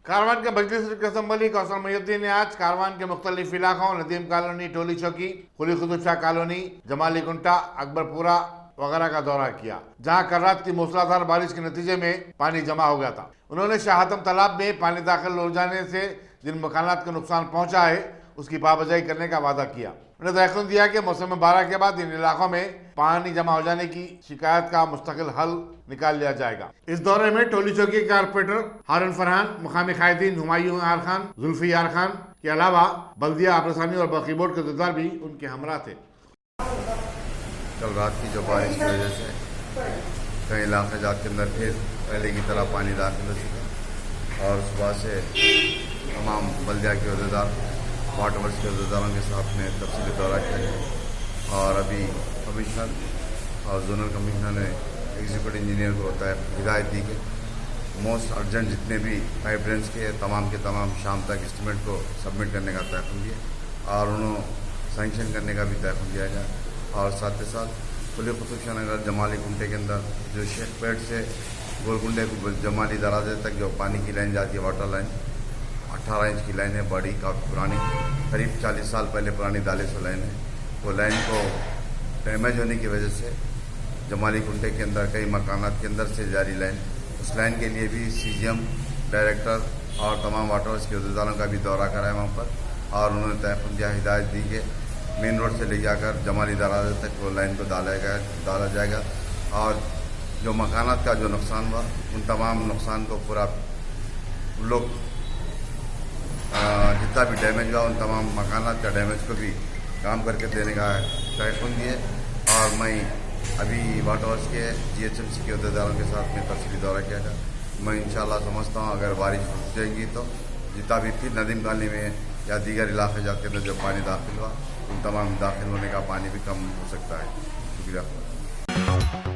कारवान के मजलिस असम्बली कौसर मुहिउद्दीन ने आज कारवान के मुख्तलिफ इलाकों नदीम कॉलोनी, टोली चौकी, कुली कुतुब शाह कॉलोनी, जमाली गुंटा, अकबरपुरा वगैरह का दौरा किया, जहां कल रात की मूसलाधार बारिश के नतीजे में पानी जमा हो गया था। उन्होंने शाहतम तालाब में पानी दाखिल हो जाने से जिन मकानात को नुकसान पहुंचा है उसकी पाबजाई करने का वादा किया। उन्होंने तयक़ुन दिया कि मौसम 12 के बाद इन इलाकों में पानी जमा हो जाने की शिकायत का मुस्तकिल हल निकाल लिया जाएगा। इस दौरे में टोली चौकी के कारपोरेटर हारून फरहान, मुकामी कायदीन हुमायूं यार खान, जुल्फी यार खान के अलावा बल्दिया आबरसानी और बाकी बोर्ड के अहदेदार भी उनके हमरा थे। कल रात की जो बारिश की वजह से कई इलाके जात के अंदर फिर पहले की तरह पानी दाखिल हो चुका और सुबह से तमाम बल्दिया के अहदेदार, वाटर वर्क्स के अहदेदारों के साथ में तफसीली दौरा किया गया और अभी कमिश्नर और जोनल कमिश्नर ने एग्जीक्यूटिव इंजीनियर को हिदायत दी कि मोस्ट अर्जेंट जितने भी पाइपलाइंस के तमाम शाम तक एस्टिमेट को सबमिट करने का तयक़ुन दिया और उन्होंने सैंक्शन करने का भी तयक़ुन दिया गया। और साथ ही साथ कुली कुतुब शाह नगर जमाली गुंटे के अंदर जो शेखपेट से गोलकुंडे को जमाली दराजे तक जो पानी की लाइन जाती है, वाटर लाइन 18 इंच की लाइन है, बड़ी काफ़ी पुरानी, करीब 40 साल पहले पुरानी 42 लाइन है। वो लाइन को डैमेज होने की वजह से जमाली गुंटे के अंदर कई मकानात के अंदर से जारी लाइन, उस लाइन के लिए भी CGM डायरेक्टर और तमाम वाटर वर्क्स के अहदेदारों का भी दौरा कराया वहाँ पर और उन्होंने तयक़ुन दिया, हिदायत दी कि मेन रोड से ले जाकर जमाली दराजे तक वो लाइन को डाला जाएगा और जो मकानात का जो नुकसान हुआ उन तमाम नुकसान को पूरा लोग जितना भी डैमेज हुआ उन तमाम मकानात का डैमेज को भी काम करके देने का तयक़ुन दिए। और मैं अभी वाटर वर्क्स के GHMC के अहदेदारों के साथ में तफसीली दौरा किया था। मैं इंशाल्लाह समझता हूँ अगर बारिश रुक जाएगी तो जितना भी फिर नदीम कॉलोनी में या दीगर इलाके जाते हैं जो पानी दाखिल हुआ उन तमाम दाखिल होने का पानी भी कम हो सकता है। शुक्रिया।